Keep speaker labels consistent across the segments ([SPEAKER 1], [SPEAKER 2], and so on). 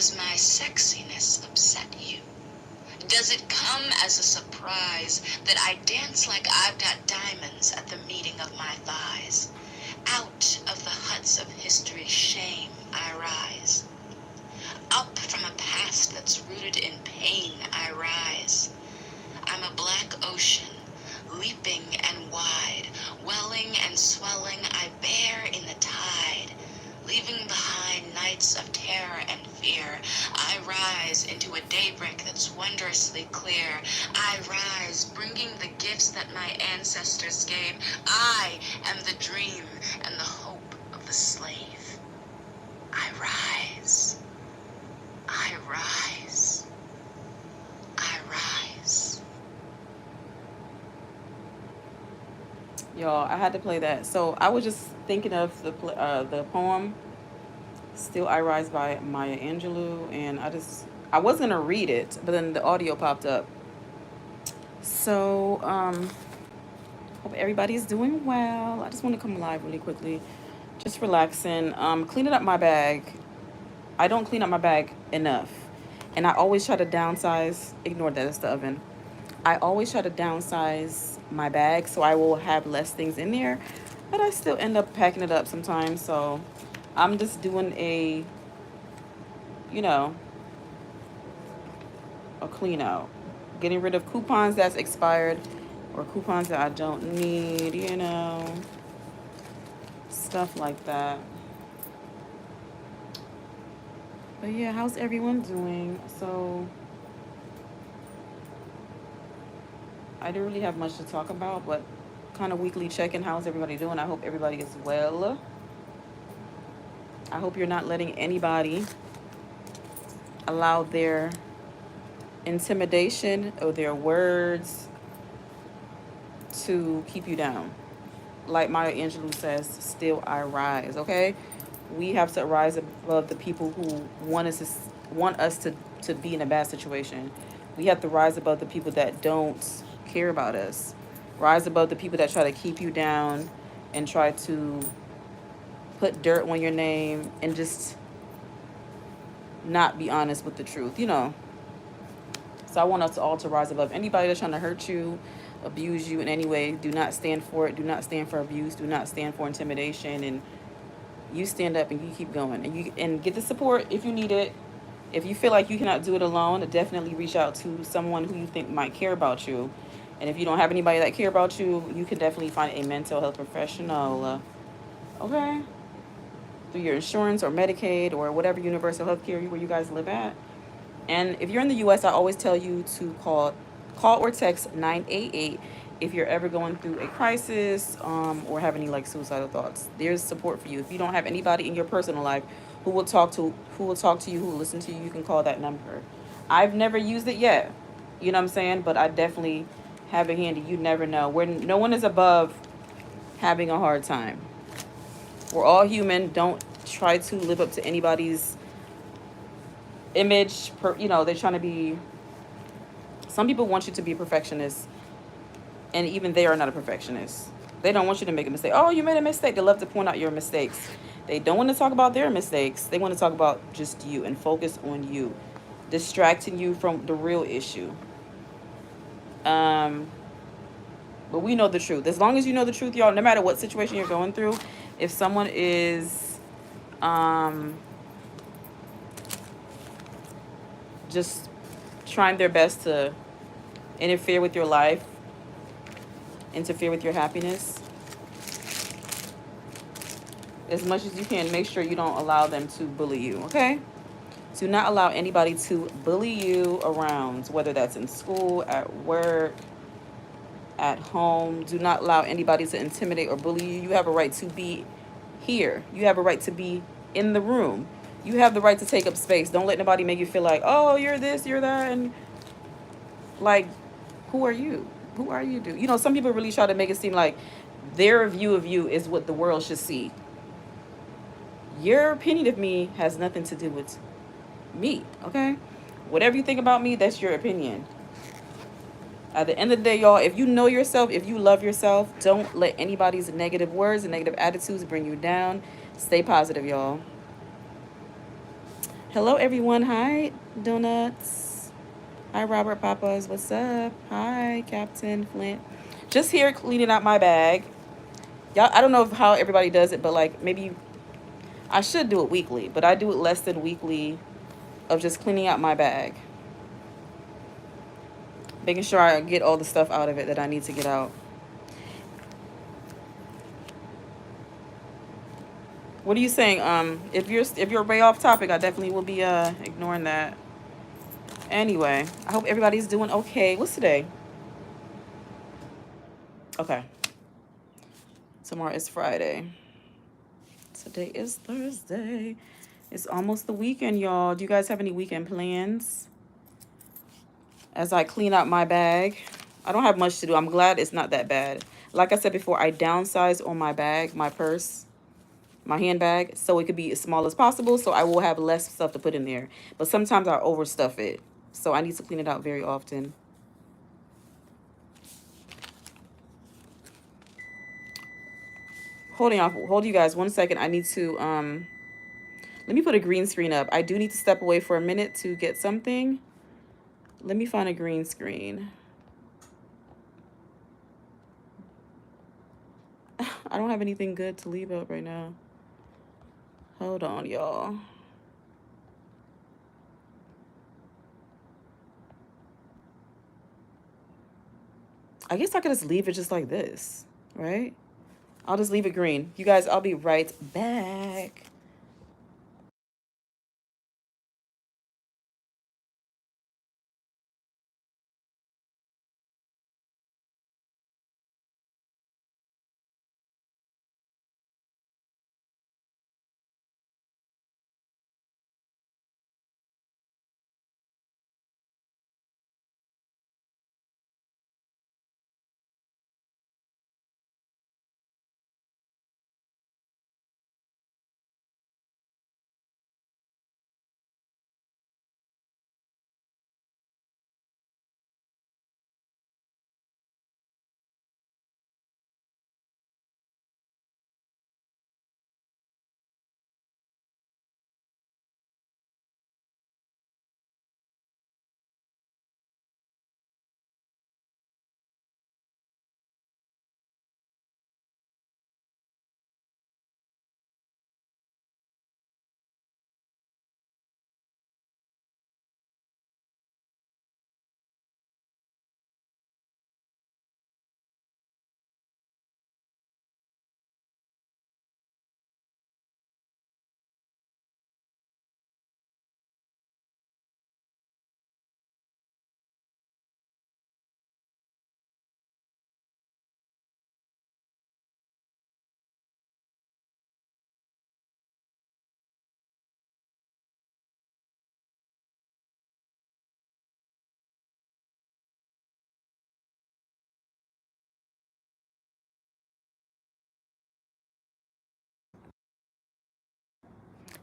[SPEAKER 1] Does my sexiness upset you? Does it come as a surprise that I dance like I've got diamonds at the meeting of my thighs? Out of the huts of history's shame I rise. Up from a past that's rooted in pain I rise. I'm a black ocean, leaping and wide, welling and swelling I bear in the tide. Leaving behind nights of terror and fear, I rise into a daybreak that's wondrously clear. I rise, bringing the gifts that my ancestors gave. I am the dream and the hope of the slave. I rise. I rise. I rise.
[SPEAKER 2] Y'all, I had to play that. So I was just thinking of the poem "Still I Rise" by Maya Angelou, and I was gonna read it, but then the audio popped up. So hope everybody's doing well. I just want to come live really quickly, just relaxing, cleaning up my bag. I don't clean up my bag enough, and I always try to downsize. Ignore that; it's the oven. I always try to downsize my bag so I will have less things in there, but I still end up packing it up sometimes. So I'm just doing you know, a clean out, getting rid of coupons that's expired or coupons that I don't need, stuff like that. But yeah, how's everyone doing? So I don't really have much to talk about, but kind of weekly check-in. How's everybody doing? I hope everybody is well. I hope you're not letting anybody allow their intimidation or their words to keep you down. Like Maya Angelou says, still I rise, okay? We have to rise above the people who want us to be in a bad situation. We have to rise above the people that don't care about us. Rise above the people that try to keep you down and try to put dirt on your name and just not be honest with the truth. So I want us all to rise above anybody that's trying to hurt you, abuse you in any way. Do not stand for it. Do not stand for abuse. Do not stand for intimidation. And you stand up and you keep going and get the support if you need it. If you feel like you cannot do it alone, definitely reach out to someone who you think might care about you. And if you don't have anybody that care about you, you can definitely find a mental health professional. Okay, through your insurance or Medicaid or whatever universal health care where you guys live at. And if you're in the U.S., I always tell you to call or text 988 if you're ever going through a crisis or have any like suicidal thoughts. There's support for you. If you don't have anybody in your personal life who will talk to you, who will listen to you, you can call that number. I've never used it yet. You know what I'm saying? But I definitely have it handy. You never know. No one is above having a hard time. We're all human. Don't try to live up to anybody's image. They're trying to be. Some people want you to be a perfectionist, and even they are not a perfectionist. They don't want you to make a mistake. Oh, you made a mistake. They love to point out your mistakes. They don't want to talk about their mistakes. They want to talk about just you and focus on you, distracting you from the real issue. Um, but we know the truth. As long as you know the truth, y'all, no matter what situation you're going through, if someone is just trying their best to interfere with your life, interfere with your happiness, as much as you can, make sure you don't allow them to bully you, okay? Do not allow anybody to bully you around, whether that's in school, at work, at home. Do not allow anybody to intimidate or bully you. You have a right to be here. You have a right to be in the room. You have the right to take up space. Don't let nobody make you feel like, oh, you're this, you're that, and like, who are you? Who are you? Some people really try to make it seem like their view of you is what the world should see. Your opinion of me has nothing to do with me, okay? Whatever you think about me, that's your opinion. At the end of the day, y'all, if you know yourself, if you love yourself, don't let anybody's negative words and negative attitudes bring you down. Stay positive, y'all. Hello, everyone. Hi, Donuts. Hi, Robert Papas. What's up? Hi, Captain Flint. Just here cleaning out my bag. Y'all, I don't know how everybody does it, but like maybe I should do it weekly, but I do it less than weekly of just cleaning out my bag, making sure I get all the stuff out of it that I need to get out. What are you saying? If you're way off topic, I definitely will be ignoring that. Anyway, I hope everybody's doing okay. What's today? Okay. Tomorrow is Friday. Today is Thursday. It's almost the weekend, y'all. Do you guys have any weekend plans? As I clean out my bag, I don't have much to do. I'm glad it's not that bad. Like I said before, I downsized on my bag, my purse, my handbag, so it could be as small as possible, so I will have less stuff to put in there. But sometimes I overstuff it, so I need to clean it out very often. Hold you guys 1 second. I need to let me put a green screen up. I do need to step away for a minute to get something. Let me find a green screen. I don't have anything good to leave up right now. Hold on, y'all. I guess I could just leave it just like this, right? I'll just leave it green. You guys, I'll be right back.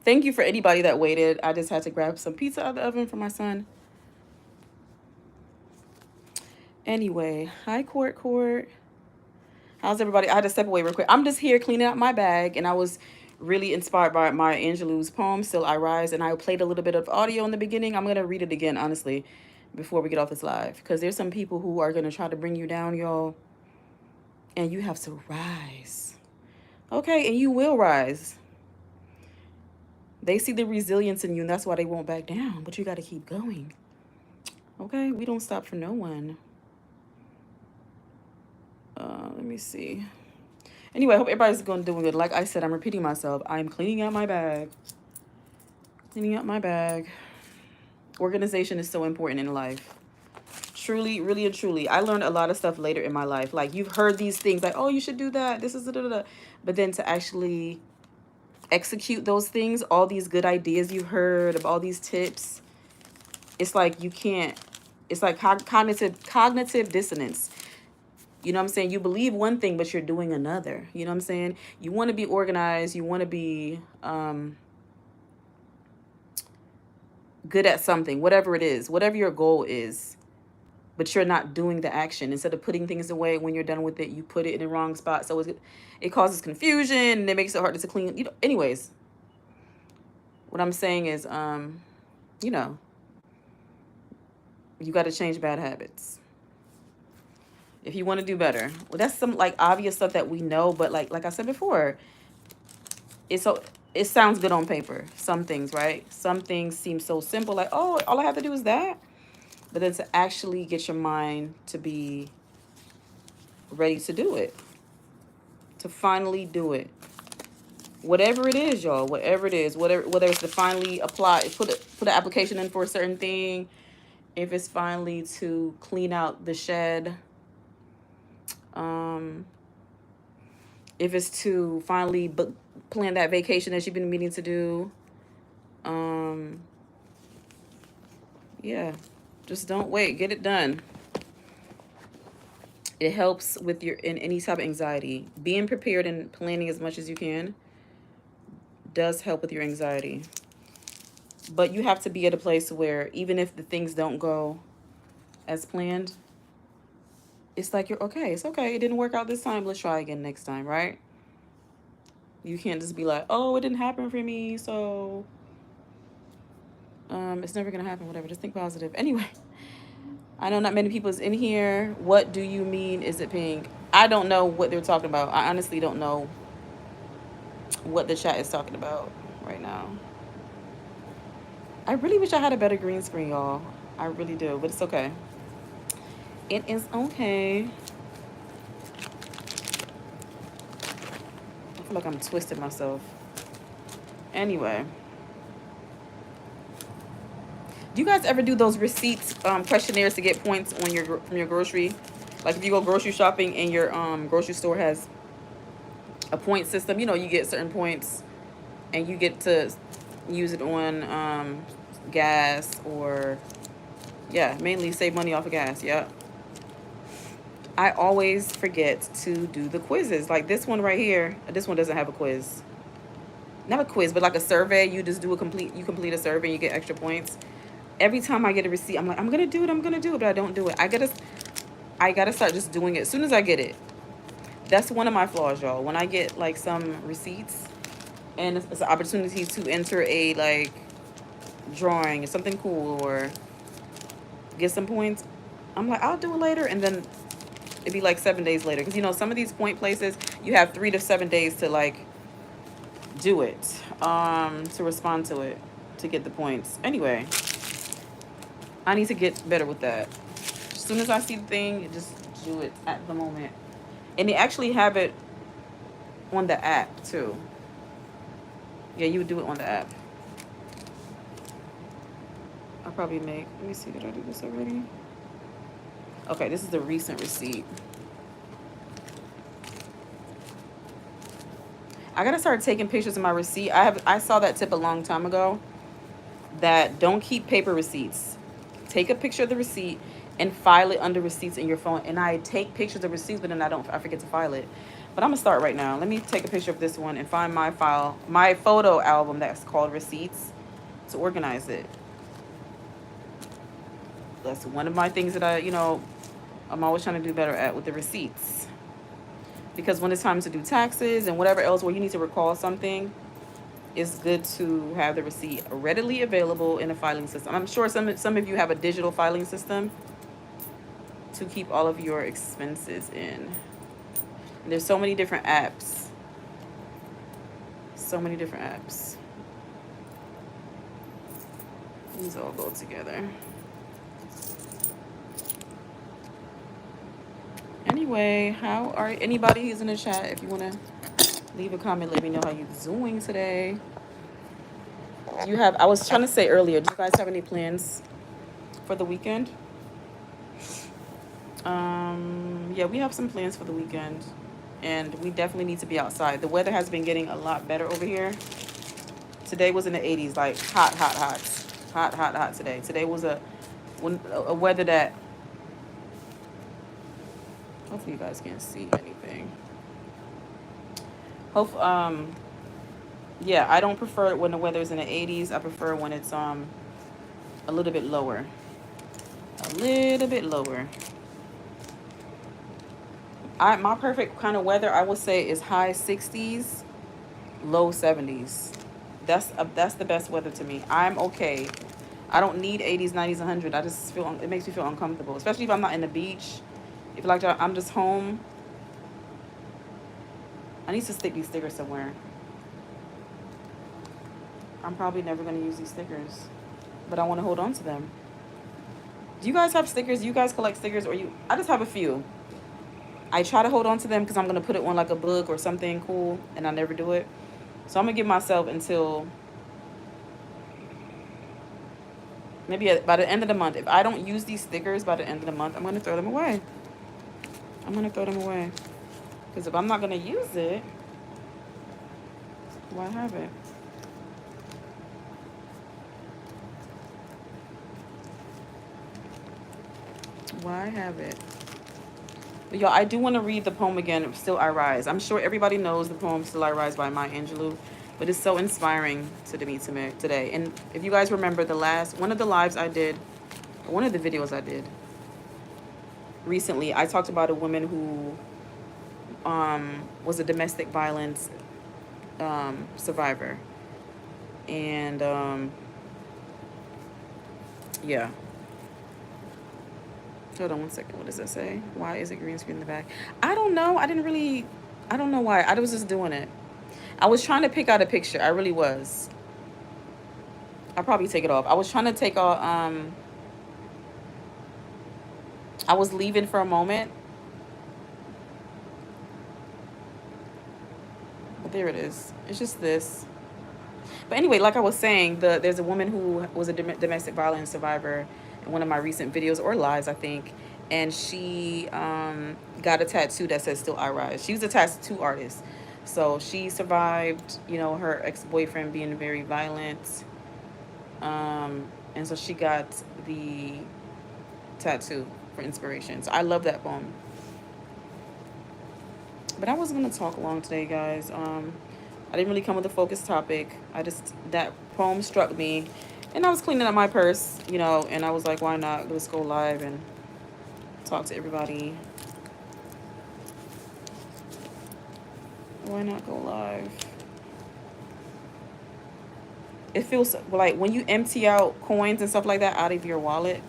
[SPEAKER 2] Thank you for anybody that waited. I just had to grab some pizza out of the oven for my son. Anyway, hi, Court. How's everybody? I had to step away real quick. I'm just here cleaning out my bag, and I was really inspired by Maya Angelou's poem, Still I Rise, and I played a little bit of audio in the beginning. I'm going to read it again, honestly, before we get off this live, because there's some people who are going to try to bring you down, y'all, and you have to rise. Okay, and you will rise. They see the resilience in you, and that's why they won't back down, but you got to keep going. Okay, we don't stop for no one. Let me see. Anyway, I hope everybody's doing good. Like I said, I'm repeating myself. I'm cleaning out my bag. Cleaning out my bag. Organization is so important in life. Truly, really and truly. I learned a lot of stuff later in my life. Like, you've heard these things like, oh, you should do that. This is da. But then to actually execute those things, all these good ideas you heard of all these tips, it's like you can't, it's like cognitive dissonance. You know what I'm saying? You believe one thing, but you're doing another. You know what I'm saying? You want to be organized. You want to be good at something, whatever it is, whatever your goal is, but you're not doing the action. Instead of putting things away, when you're done with it, you put it in the wrong spot. So it causes confusion and it makes it harder to clean. Anyways, What I'm saying is, you know, you got to change bad habits if you want to do better. Well, that's some like obvious stuff that we know, but like I said before, it's so it sounds good on paper. Some things, right? Some things seem so simple, like, oh, all I have to do is that. But then to actually get your mind to be ready to do it, to finally do it, whatever it is, y'all, whatever it is, whether it's to finally apply, put an application in for a certain thing, if it's finally to clean out the shed, um, if it's to finally plan that vacation that you've been meaning to do, um, yeah, just don't wait, get it done. It helps with your in any type of anxiety. Being prepared and planning as much as you can does help with your anxiety. But you have to be at a place where even if the things don't go as planned, it's like you're okay. It's okay. It didn't work out this time. Let's try again next time, right? You can't just be like, oh, it didn't happen for me, so it's never gonna happen. Whatever. Just think positive. Anyway, I know not many people is in here. What do you mean? Is it pink? I don't know what they're talking about. I honestly don't know what the chat is talking about right now. I really wish I had a better green screen, y'all. I really do, but it's okay. It is okay. I feel like I'm twisting myself. Anyway. Do you guys ever do those receipts questionnaires to get points on your from your grocery? Like if you go grocery shopping and your grocery store has a point system, you know, you get certain points and you get to use it on gas or yeah, mainly save money off of gas. Yeah. I always forget to do the quizzes. Like this one right here. This one doesn't have a quiz. Not a quiz, but like a survey. You just do you complete a survey and you get extra points. Every time I get a receipt, I'm like, I'm gonna do it, but I don't do it. I gotta start just doing it as soon as I get it. That's one of my flaws, y'all. When I get like some receipts and it's an opportunity to enter a like drawing or something cool or get some points, I'm like, I'll do it later, and then it'd be like 7 days later. Because you know, some of these point places, you have 3 to 7 days to like do it, to respond to it, to get the points. Anyway, I need to get better with that. As soon as I see the thing, just do it at the moment. And they actually have it on the app too. Yeah, you would do it on the app. I'll probably make, let me see, did I do this already? Okay, this is the recent receipt. I gotta start taking pictures of my receipt. I saw that tip a long time ago that don't keep paper receipts. Take a picture of the receipt and file it under receipts in your phone. And I take pictures of receipts, but then I forget to file it. But I'm gonna start right now. Let me take a picture of this one and find my photo album that's called receipts to organize it. That's one of my things that I'm always trying to do better at with the receipts. Because when it's time to do taxes and whatever else where you need to recall something, it's good to have the receipt readily available in a filing system. I'm sure some of you have a digital filing system to keep all of your expenses in. And there's so many different apps. So many different apps. These all go together. Anyway, how are anybody who's in the chat? If you want to leave a comment, let me know how you're doing today. I was trying to say earlier, do you guys have any plans for the weekend? Yeah, we have some plans for the weekend, and we definitely need to be outside. The weather has been getting a lot better over here. Today was in the 80s, like hot today. Today was a weather that, hopefully you guys can't see anything. Yeah, I don't prefer it when the weather is in the 80s. I prefer when it's a little bit lower. A little bit lower. My perfect kind of weather, I would say, is high 60s, low 70s. That's the best weather to me. I'm okay. I don't need 80s, 90s, 100. I just feel it makes me feel uncomfortable, especially if I'm not in the beach. If like I'm just home, I need to stick these stickers somewhere. I'm probably never gonna use these stickers, but I want to hold on to them. Do you guys have stickers? Do you guys collect stickers, or you? I just have a few. I try to hold on to them because I'm gonna put it on like a book or something cool, and I never do it. So I'm gonna give myself until maybe by the end of the month. If I don't use these stickers by the end of the month, I'm gonna throw them away. I'm gonna throw them away because if I'm not gonna use it, why have it? Why have it? But y'all, I do want to read the poem again. Still I Rise. I'm sure everybody knows the poem Still I Rise by Maya Angelou, but it's so inspiring to me today. And if you guys remember the last one of the lives I did, one of the videos I did recently, I talked about a woman who was a domestic violence survivor, and yeah. Hold on one second. What does that say? Why is it green screen in the back? I don't know. I don't know why. I was just doing it. I was trying to pick out a picture. I really was. I'll probably take it off. I was trying to take off. I was leaving for a moment, but there it is. It's just this. But anyway, like I was saying, there's a woman who was a domestic violence survivor in one of my recent videos or lives, I think, and she got a tattoo that says "Still I Rise." She was a tattoo artist, so she survived, her ex boyfriend being very violent, and so she got the tattoo for inspiration. So I love that poem. But I wasn't gonna talk long today, guys. I didn't really come with a focused topic. That poem struck me, and I was cleaning up my purse, and I was like, why not? Let's go live and talk to everybody. Why not go live? It feels like when you empty out coins and stuff like that out of your wallet,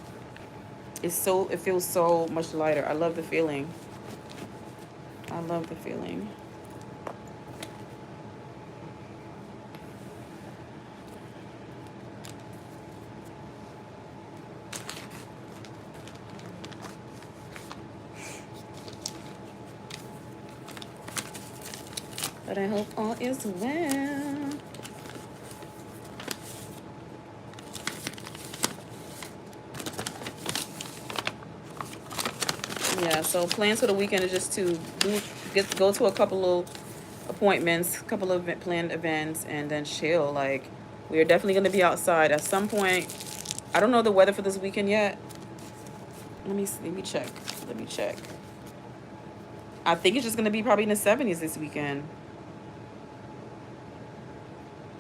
[SPEAKER 2] it feels so much lighter. I love the feeling. I love the feeling. But I hope all is well. Yeah, so plans for the weekend is just to go to a couple of appointments, a couple of planned events, and then chill. Like, we are definitely going to be outside at some point. I don't know the weather for this weekend yet. Let me check. Let me check. I think it's just going to be probably in the 70s this weekend.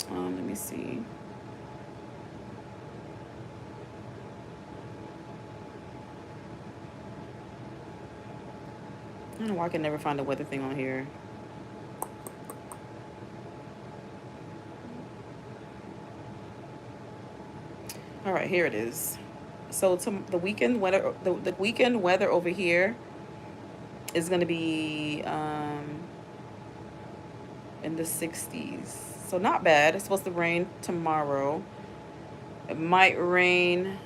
[SPEAKER 2] Let me see. I don't know why I can never find the weather thing on here. All right, here it is. So the weekend weather over here is going to be in the 60s. So not bad. It's supposed to rain tomorrow. It might rain.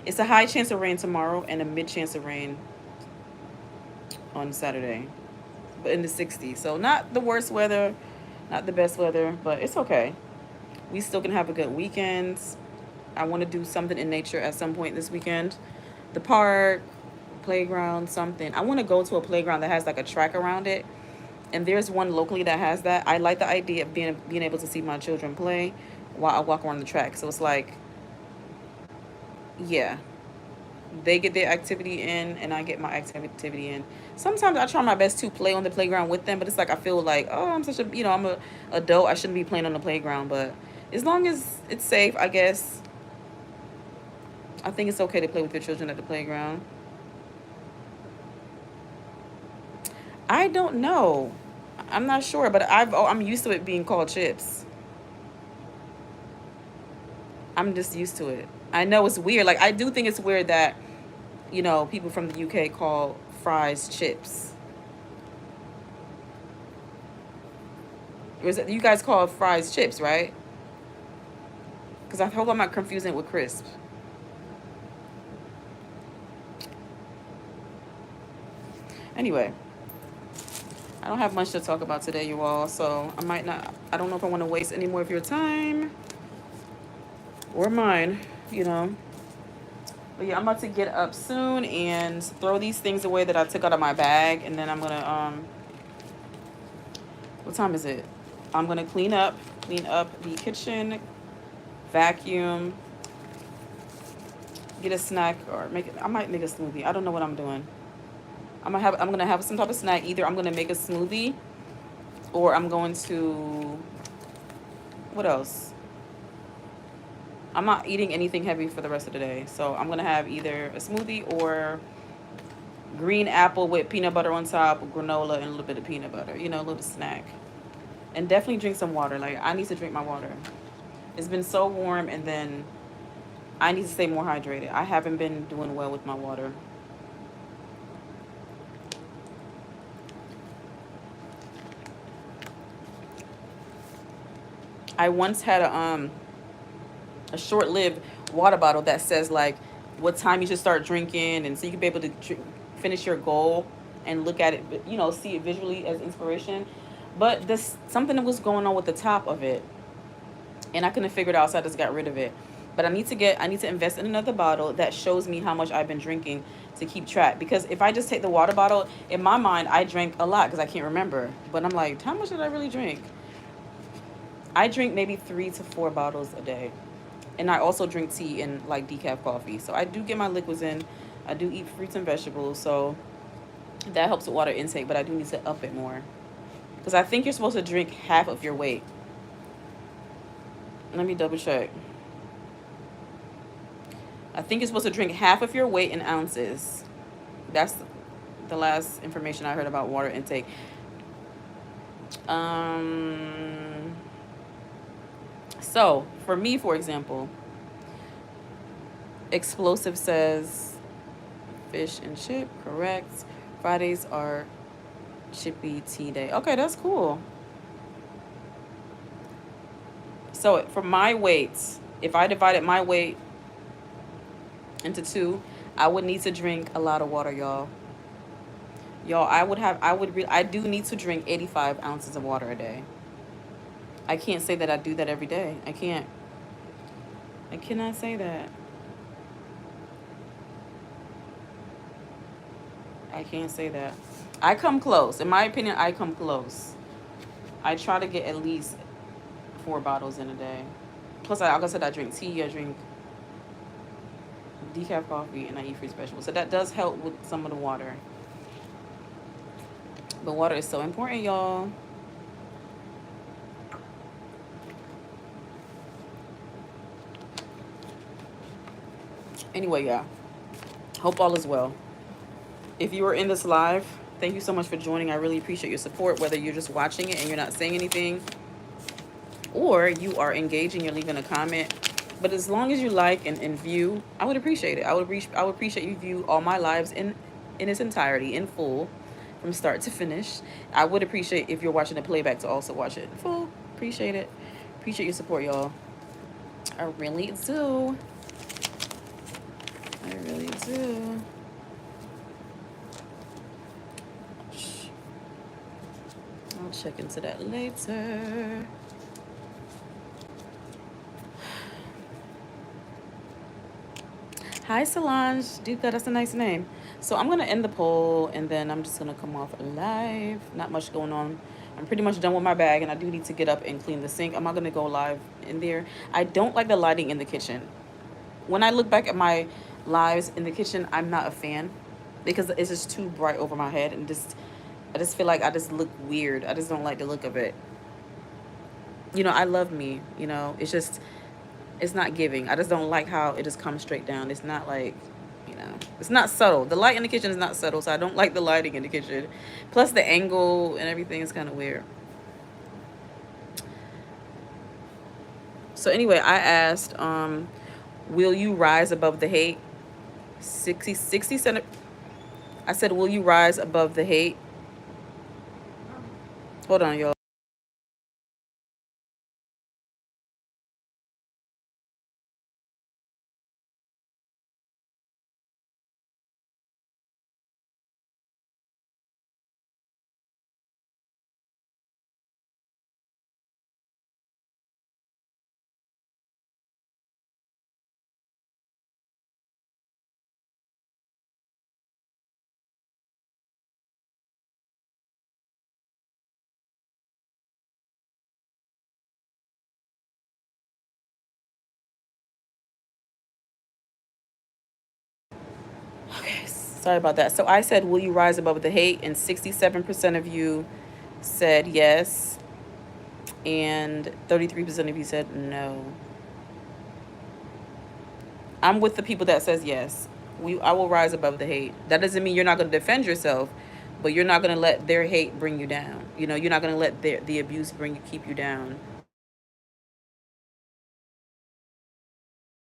[SPEAKER 2] It's a high chance of rain tomorrow and a mid chance of rain on Saturday. But in the 60s. So not the worst weather, not the best weather, but it's okay. We still can have a good weekend. I want to do something in nature at some point this weekend. The park, playground, something. I want to go to a playground that has like a track around it. And there's one locally that has that. I like the idea of being able to see my children play while I walk around the track. So it's like, yeah, they get their activity in and I get my activity in. Sometimes I try my best to play on the playground with them, but it's like I feel like, oh, I'm a adult. I shouldn't be playing on the playground, but as long as it's safe, I guess I think it's okay to play with your children at the playground. I don't know. I'm not sure, but I'm used to it being called chips. I'm just used to it. I know it's weird. Like, I do think it's weird that, people from the UK call fries chips. Or is it, you guys call fries chips, right? Because I hope I'm not confusing it with crisps. Anyway, I don't have much to talk about today, you all. So I might not. I don't know if I want to waste any more of your time or mine. You know. But yeah, I'm about to get up soon and throw these things away that I took out of my bag, and then I'm gonna What time is it? I'm gonna clean up the kitchen, vacuum, get a snack, or make it. I might make a smoothie. I don't know what I'm doing. I'm gonna have some type of snack. Either I'm gonna make a smoothie, or I'm going to, what else? I'm not eating anything heavy for the rest of the day, so I'm gonna have either a smoothie or green apple with peanut butter on top, granola, and a little bit of peanut butter. A little snack. And definitely drink some water. Like, I need to drink my water. It's been so warm, and then I need to stay more hydrated. I haven't been doing well with my water. I once had a short-lived water bottle that says, like, what time you should start drinking, and so you can be able to finish your goal and look at it, see it visually as inspiration. But this something that was going on with the top of it, and I couldn't figure it out, so I just got rid of it. But I need to invest in another bottle that shows me how much I've been drinking to keep track. Because if I just take the water bottle, in my mind, I drank a lot because I can't remember. But I'm like, how much did I really drink? I drink maybe 3 to 4 bottles a day. And I also drink tea and like decaf coffee. So I do get my liquids in. I do eat fruits and vegetables. So that helps with water intake. But I do need to up it more. Because I think you're supposed to drink half of your weight. Let me double check. I think you're supposed to drink half of your weight in ounces. That's the last information I heard about water intake. So, for me, for example, Explosive says fish and chip, correct. Fridays are chippy tea day. Okay, that's cool. So, for my weight, if I divided my weight into two, I would need to drink a lot of water, y'all. Y'all, I do need to drink 85 ounces of water a day. I can't say that I do that every day. I can't. I cannot say that. I can't say that. I come close. In my opinion, I come close. I try to get at least 4 bottles in a day. Plus, like I said, I drink tea, I drink decaf coffee, and I eat fruit vegetables. So that does help with some of the water. But water is so important, y'all. Anyway, yeah. Hope all is well. If you are in this live, thank you so much for joining. I really appreciate your support, whether you're just watching it and you're not saying anything, or you are engaging, you're leaving a comment. But as long as you like and view, I would appreciate it. I would appreciate you view all my lives in its entirety, in full, from start to finish. I would appreciate if you're watching the playback to also watch it in full. Appreciate it. Appreciate your support, y'all. I really do. I really do. I'll check into that later. Hi, Solange. Duka, that's a nice name. So I'm going to end the poll, and then I'm just going to come off live. Not much going on. I'm pretty much done with my bag, and I do need to get up and clean the sink. I'm not going to go live in there. I don't like the lighting in the kitchen. When I look back at my lives in the kitchen, I'm not a fan because it's just too bright over my head, and I just feel like I just look weird. I just don't like the look of it. I love me. It's not giving. I just don't like how it just comes straight down. It's not like, it's not subtle. The light in the kitchen is not subtle, so I don't like the lighting in the kitchen. Plus the angle and everything is kind of weird. So anyway, I asked, will you rise above the hate? 60 cent. I said, will you rise above the hate? Hold on, y'all. Okay, sorry about that. So I said, will you rise above the hate? And 67% of you said yes, and 33% of you said no. I'm with the people that says yes. I will rise above the hate. That doesn't mean you're not going to defend yourself, but you're not going to let their hate bring you down. You know, you're not going to let the abuse keep you down.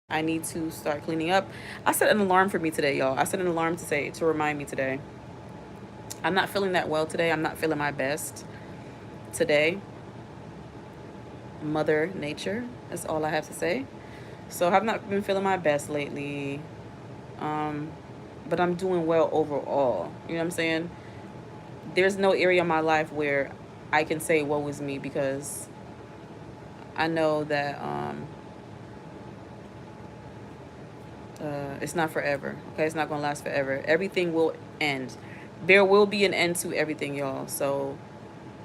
[SPEAKER 2] I need to start cleaning up. I set an alarm for me today, y'all. I set an alarm to remind me today. I'm not feeling that well today. I'm not feeling my best today. Mother Nature. That's all I have to say. So I've not been feeling my best lately. Um, but I'm doing well overall. You know what I'm saying? There's no area in my life where I can say woe is me, because I know that it's not forever. Okay, it's not gonna last forever. Everything will end. There will be an end to everything, y'all. So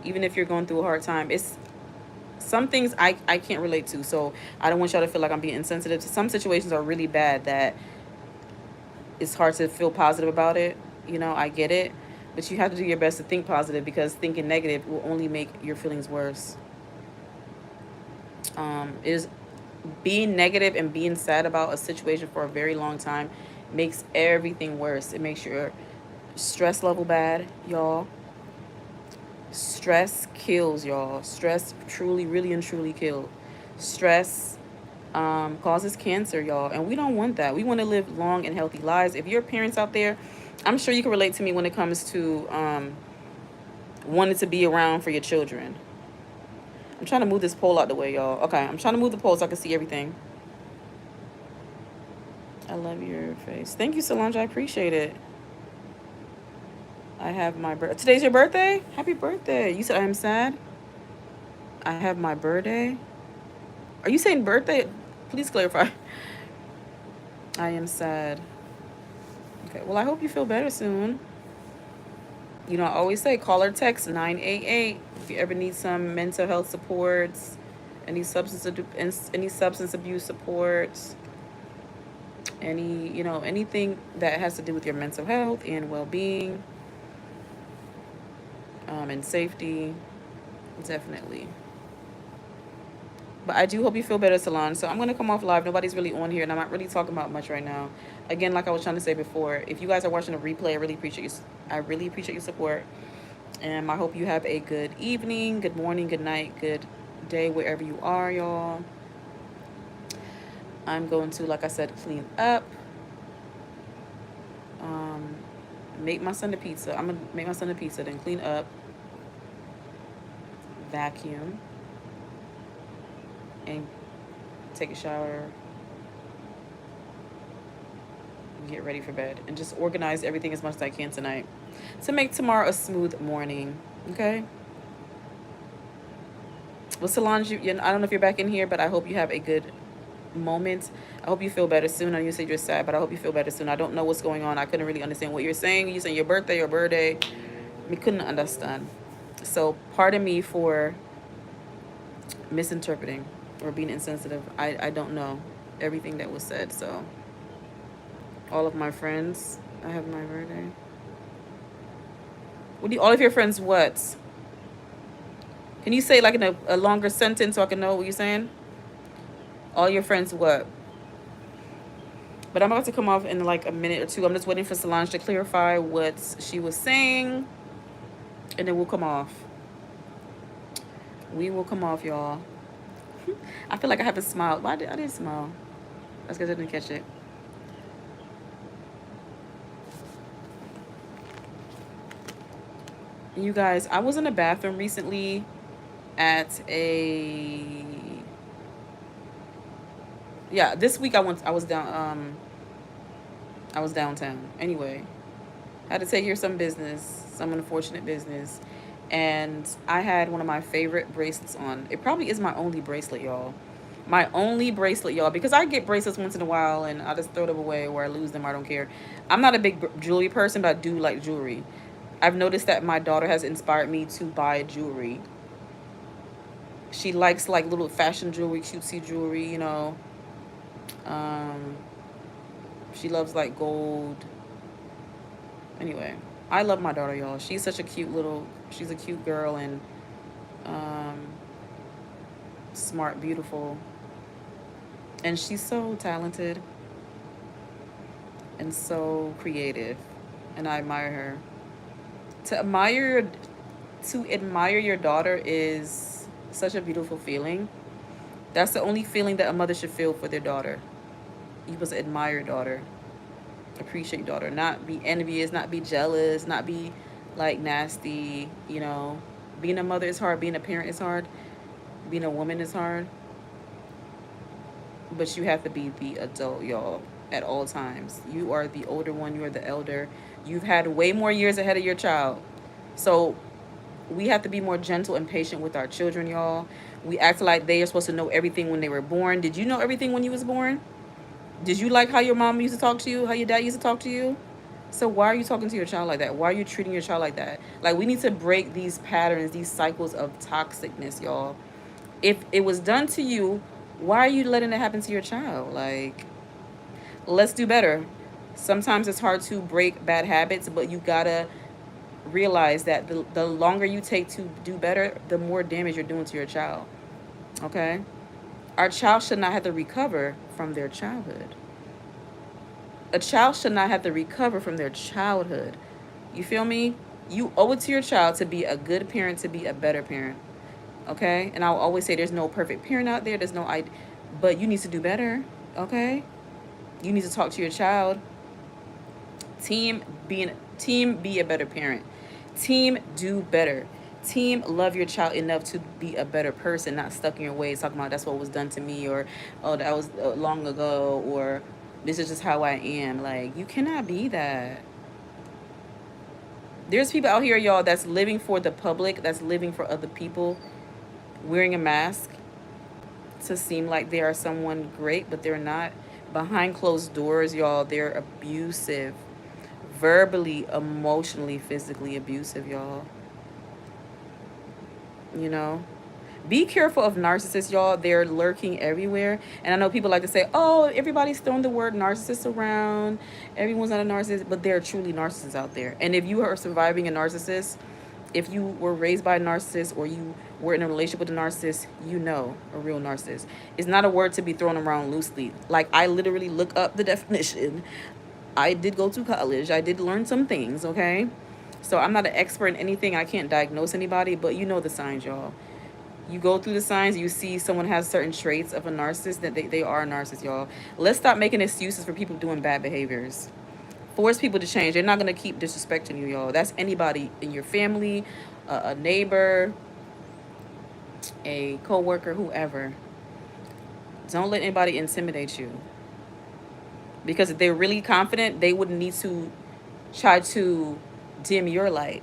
[SPEAKER 2] even if you're going through a hard time, it's some things I can't relate to. So I don't want y'all to feel like I'm being insensitive. Some situations are really bad that it's hard to feel positive about it. You know, I get it. But you have to do your best to think positive, because thinking negative will only make your feelings worse. Is being negative and being sad about a situation for a very long time makes everything worse. It makes your stress level bad, y'all. Stress kills, y'all. Stress truly, really, and truly kills. Stress causes cancer, y'all, and we don't want that. We want to live long and healthy lives. If you're parents out there, I'm sure you can relate to me when it comes to wanting to be around for your children. I'm trying to move this pole out the way, y'all. Okay, I'm trying to move the pole so I can see everything. I love your face. Thank you, Solange. I appreciate it. I have my birthday. Today's your birthday? Happy birthday. You said I am sad? I have my birthday? Are you saying birthday? Please clarify. I am sad. Okay, well, I hope you feel better soon. You know, I always say call or text 988 if you ever need some mental health supports, any substance abuse supports, anything that has to do with your mental health and well-being, and safety, definitely. But I do hope you feel better, Salon. So I'm gonna come off live. Nobody's really on here, and I'm not really talking about much right now. Again, like I was trying to say before, if you guys are watching a replay, I really appreciate your support. And I hope you have a good evening, good morning, good night, good day, wherever you are, y'all. I'm going to, like I said, clean up. Make my son a pizza. I'm gonna make my son a pizza, then clean up, vacuum, and take a shower, and get ready for bed, and just organize everything as much as I can tonight to make tomorrow a smooth morning. Okay. Well, Solange, I don't know if you're back in here, but I hope you have a good moment. I hope you feel better soon. I know you said you're sad, but I hope you feel better soon. I don't know what's going on. I couldn't really understand what you're saying. You're saying your birthday. We couldn't understand. So pardon me for misinterpreting or being insensitive. I don't know everything that was said. So all of my friends, I have my birthday. What do all of your friends what? Can you say like in a longer sentence so I can know what you're saying? All your friends what? But I'm about to come off in like a minute or two. I'm just waiting for Solange to clarify what she was saying. And then we'll come off. We will come off, y'all. I feel like I haven't smiled. Why did I didn't smile? That's because I didn't catch it. You guys, I was in the bathroom recently at a yeah. This week I went. I was down. I was downtown. Anyway, I had to take care of some business, some unfortunate business, and I had one of my favorite bracelets on. It probably is my only bracelet, y'all. My only bracelet, y'all, because I get bracelets once in a while and I just throw them away or I lose them. I don't care. I'm not a big jewelry person, but I do like jewelry. I've noticed that my daughter has inspired me to buy jewelry. She likes like little fashion jewelry, cutesy jewelry, you know. Um, she loves like gold. Anyway, I love my daughter, y'all. She's such a cute little. She's a cute girl and um, smart, beautiful, and she's so talented and so creative, and I admire her. To admire, to admire your daughter is such a beautiful feeling. That's the only feeling that a mother should feel for their daughter. You must admire your daughter, appreciate your daughter, not be envious, not be jealous, not be like nasty. You know, being a mother is hard. Being a parent is hard. Being a woman is hard. But you have to be the adult, y'all, at all times. You are the older one. You are the elder. You've had way more years ahead of your child. So we have to be more gentle and patient with our children, y'all. We act like they are supposed to know everything when they were born. Did you know everything when you was born? Did you like how your mom used to talk to you? How your dad used to talk to you? So why are you talking to your child like that? Why are you treating your child like that? Like, we need to break these patterns, these cycles of toxicness, y'all. If it was done to you, why are you letting it happen to your child? Like, let's do better. Sometimes it's hard to break bad habits, but you gotta realize that the longer you take to do better, the more damage you're doing to your child. Okay? Our child should not have to recover from their childhood. A child should not have to recover from their childhood. You feel me? You owe it to your child to be a good parent, to be a better parent. Okay? And I'll always say there's no perfect parent out there. There's no I, but you need to do better. Okay? You need to talk to your child. Team team be a better parent. Team do better. Team love your child enough to be a better person, not stuck in your ways talking about that's what was done to me, or oh that was long ago, or this is just how I am. Like, you cannot be that. There's people out here, y'all, that's living for the public, that's living for other people, wearing a mask to seem like they are someone great, but they're not. Behind closed doors, y'all, they're abusive. Verbally, emotionally, physically abusive, y'all. You know? Be careful of narcissists, y'all. They're lurking everywhere. And I know people like to say, oh, everybody's throwing the word narcissist around. Everyone's not a narcissist, but there are truly narcissists out there. And if you are surviving a narcissist, if you were raised by a narcissist or you were in a relationship with a narcissist, you know a real narcissist. It's not a word to be thrown around loosely. Like, I literally look up the definition. I did go to college. I did learn some things, okay? So I'm not an expert in anything. I can't diagnose anybody, but you know the signs, y'all. You go through the signs, you see someone has certain traits of a narcissist, that they are a narcissist, y'all. Let's stop making excuses for people doing bad behaviors. Force people to change. They're not going to keep disrespecting you, y'all. That's anybody in your family, a neighbor, a coworker, whoever. Don't let anybody intimidate you. Because if they're really confident, they wouldn't need to try to dim your light.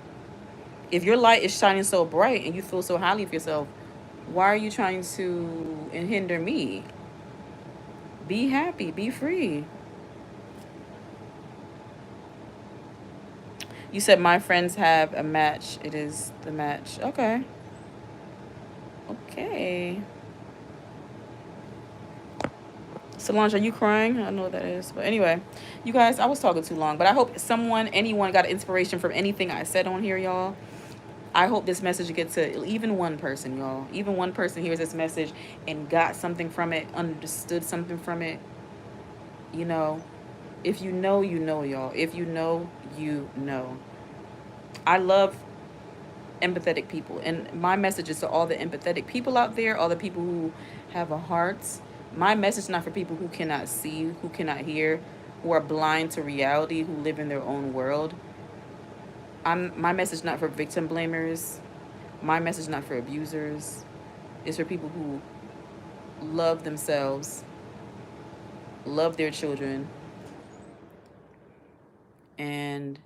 [SPEAKER 2] If your light is shining so bright and you feel so highly of yourself, why are you trying to hinder me? Be happy, be free. You said my friends have a match. It is the match. Okay. Okay. Solange, are you crying? I don't know what that is. But anyway, you guys, I was talking too long. But I hope anyone got inspiration from anything I said on here, y'all. I hope this message gets to even one person, y'all. Even one person hears this message and got something from it, understood something from it. You know, if you know, you know, y'all. If you know, you know. I love empathetic people. And my message is to all the empathetic people out there, all the people who have a heart. My message is not for people who cannot see, who cannot hear, who are blind to reality, who live in their own world. My message not for victim blamers. My message not for abusers. It's for people who love themselves, love their children, and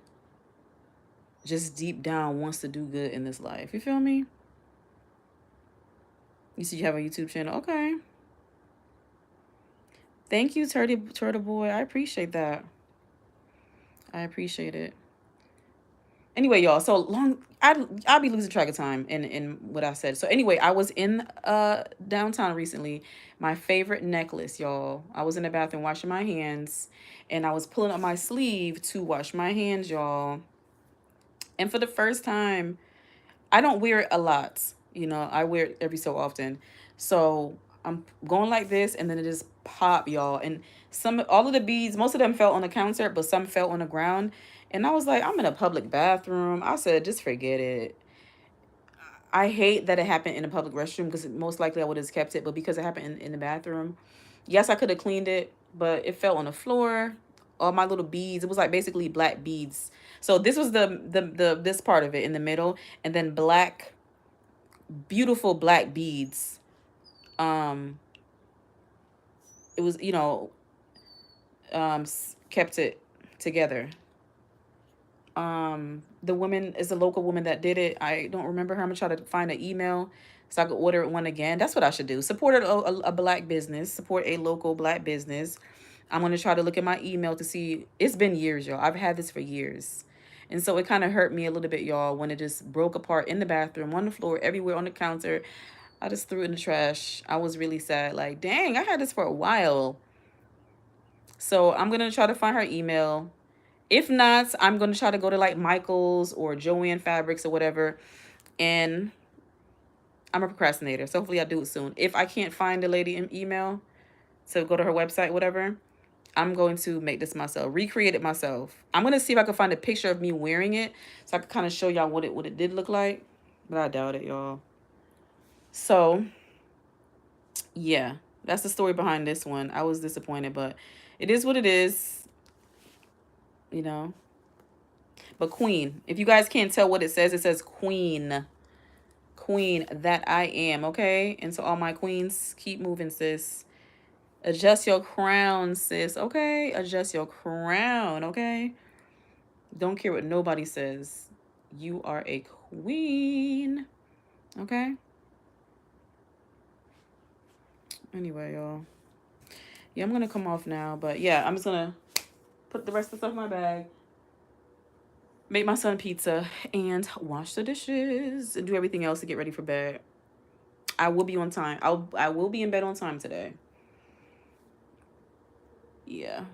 [SPEAKER 2] just deep down wants to do good in this life. You feel me? You see, you have a YouTube channel. Okay. Thank you, Turtle Boy. I appreciate that. I appreciate it. Anyway, y'all. So long. I'll be losing track of time in what I said. So anyway, I was in downtown recently. My favorite necklace, y'all. I was in the bathroom washing my hands, and I was pulling up my sleeve to wash my hands, y'all. And for the first time, I don't wear it a lot. You know, I wear it every so often. So I'm going like this, and then it just pop, y'all. And all of the beads, most of them fell on the counter, but some fell on the ground. And I was like, I'm in a public bathroom. I said, just forget it. I hate that it happened in a public restroom because most likely I would have kept it. But because it happened in the bathroom, yes, I could have cleaned it, but it fell on the floor. All my little beads. It was like basically black beads. So this was the this part of it in the middle, and then black, beautiful black beads. Um, it was, kept it together. The woman is a local woman that did it. I don't remember her. I'm gonna try to find an email so I could order one again. That's what I should do. Support a black business. Support a local black business. I'm gonna try to look at my email to see. It's been years, y'all. I've had this for years. And so it kind of hurt me a little bit, y'all, when it just broke apart in the bathroom, on the floor, everywhere on the counter. I just threw it in the trash. I was really sad. Like, dang, I had this for a while. So I'm going to try to find her email. If not, I'm going to try to go to like Michael's or Joanne Fabrics or whatever. And I'm a procrastinator. So hopefully I'll do it soon. If I can't find the lady in email to go to her website, whatever, I'm going to make this myself, recreate it myself. I'm going to see if I can find a picture of me wearing it so I can kind of show y'all what it did look like. But I doubt it, y'all. So, yeah, that's the story behind this one. I was disappointed, but it is what it is, you know. But queen, if you guys can't tell what it says queen. Queen that I am, okay? And so all my queens, keep moving, sis. Adjust your crown, sis, okay? Adjust your crown, okay? Don't care what nobody says. You are a queen, okay? Anyway, y'all. Yeah, I'm gonna come off now, but yeah, I'm just gonna put the rest of the stuff in my bag, make my son pizza, and wash the dishes and do everything else to get ready for bed. I will be on time. I will be in bed on time today. Yeah.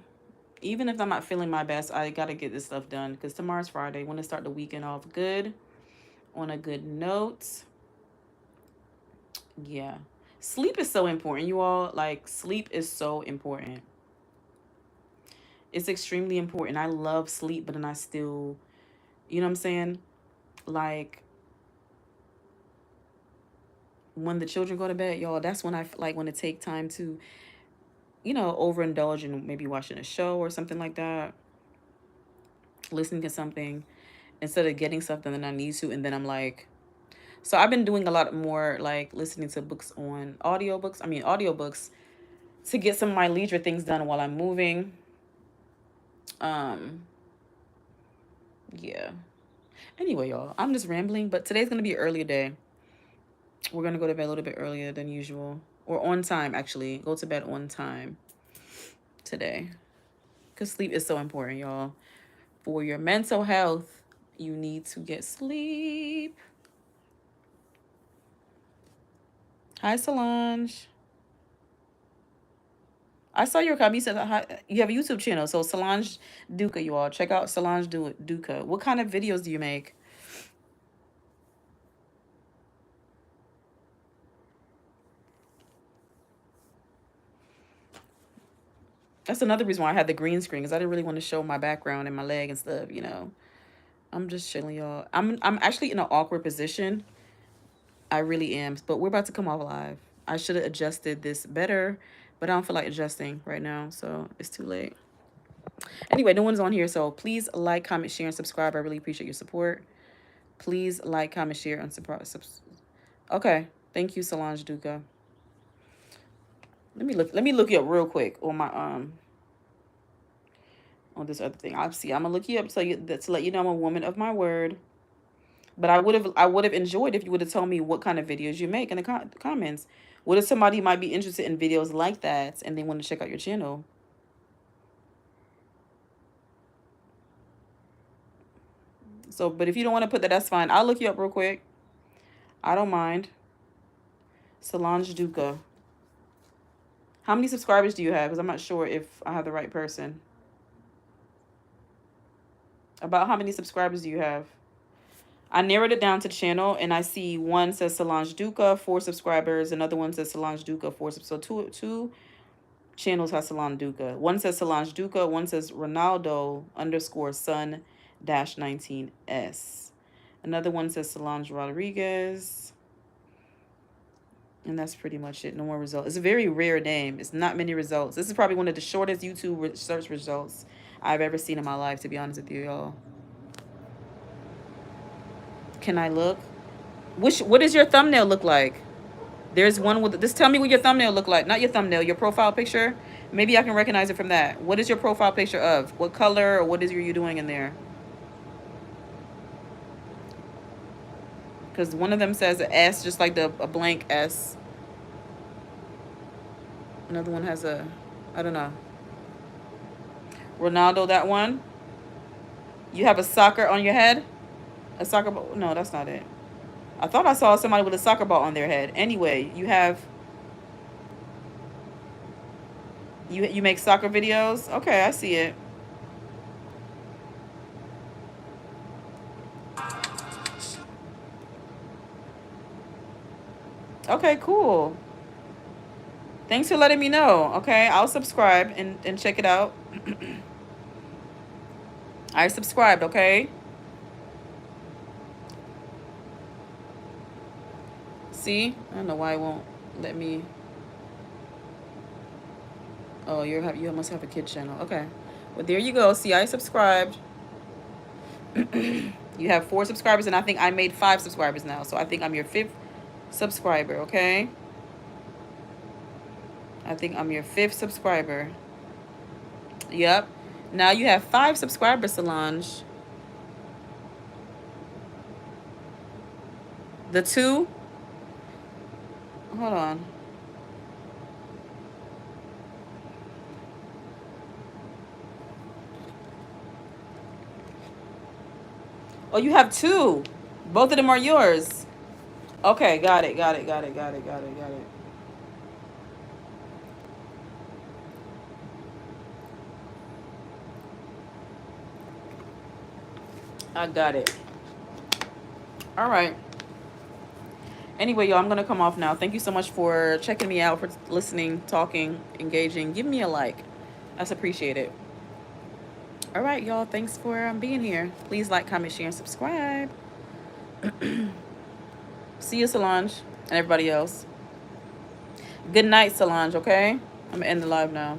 [SPEAKER 2] Even if I'm not feeling my best, I gotta get this stuff done because tomorrow's Friday. Want to start the weekend off good, on a good note. Yeah. Sleep is so important, you all. Like, sleep is so important. It's extremely important. I love sleep, but then I still, you know what I'm saying? Like, when the children go to bed, y'all, that's when I like want to take time to, overindulge in maybe watching a show or something like that, listening to something instead of getting something that I need to. And then I'm like, so I've been doing a lot more like listening to books on audiobooks to get some of my leisure things done while I'm moving. Um, yeah. Anyway, y'all, I'm just rambling, but today's gonna be an earlier day. We're gonna go to bed a little bit earlier than usual. Or on time, actually. Go to bed on time today. Because sleep is so important, y'all. For your mental health, you need to get sleep. Hi, Solange. I saw your comment. You said you have a YouTube channel. So Solange Duca, you all. Check out Solange Duca. What kind of videos do you make? That's another reason why I had the green screen, because I didn't really want to show my background and my leg and stuff, I'm just chilling, y'all. I'm actually in an awkward position. I really am. But we're about to come off live. I should have adjusted this better, but I don't feel like adjusting right now, so it's too late. Anyway, no one's on here, so please like, comment, share, and subscribe. I really appreciate your support. Please like, comment, share, and subscribe. Okay, thank you, Solange Duca. Let me look you up real quick on my on this other thing. Obviously, I'm gonna look you up to let you know I'm a woman of my word. But I would have enjoyed if you would have told me what kind of videos you make in the comments. What if somebody might be interested in videos like that and they want to check out your channel? So, but if you don't want to put that, that's fine. I'll look you up real quick. I don't mind. Solange Duca. How many subscribers do you have? Because I'm not sure if I have the right person. About how many subscribers do you have? I narrowed it down to the channel, and I see one says Solange Duca, 4 subscribers. Another one says Solange Duca, 4 subscribers. So two channels have Solange Duca. One says Solange Duca. One says Ronaldo _ son -19s. Another one says Solange Rodriguez. And that's pretty much it. No more results. It's a very rare name. It's not many results. This is probably one of the shortest YouTube search results I've ever seen in my life, to be honest with you, y'all. Can I look? What does your thumbnail look like? There's one with, just tell me what your thumbnail look like. Not your thumbnail, your profile picture. Maybe I can recognize it from that. What is your profile picture of? What color or what is you doing in there? Because one of them says an S, just like a blank S. Another one has a, I don't know. Ronaldo, that one. You have a soccer on your head? A soccer ball? No, that's not it. I thought I saw somebody with a soccer ball on their head. Anyway, you have... You make soccer videos? Okay, I see it. Okay, cool. Thanks for letting me know. Okay, I'll subscribe and check it out. I subscribed, okay? See? I don't know why it won't let me. Oh, you must have a kid channel. Okay. Well, there you go. See, I subscribed. You have 4 subscribers, and I think I made 5 subscribers now. So I think I'm your 5th subscriber, okay? I think I'm your 5th subscriber. Yep. Now you have 5 subscribers, Solange. The 2? Hold on. Oh, you have 2. Both of them are yours. Okay, got it. I got it. All right. Anyway, y'all, I'm going to come off now. Thank you so much for checking me out, for listening, talking, engaging. Give me a like. That's appreciated. All right, y'all. Thanks for being here. Please like, comment, share, and subscribe. See you, Solange, and everybody else. Good night, Solange, okay? I'm going to end the live now.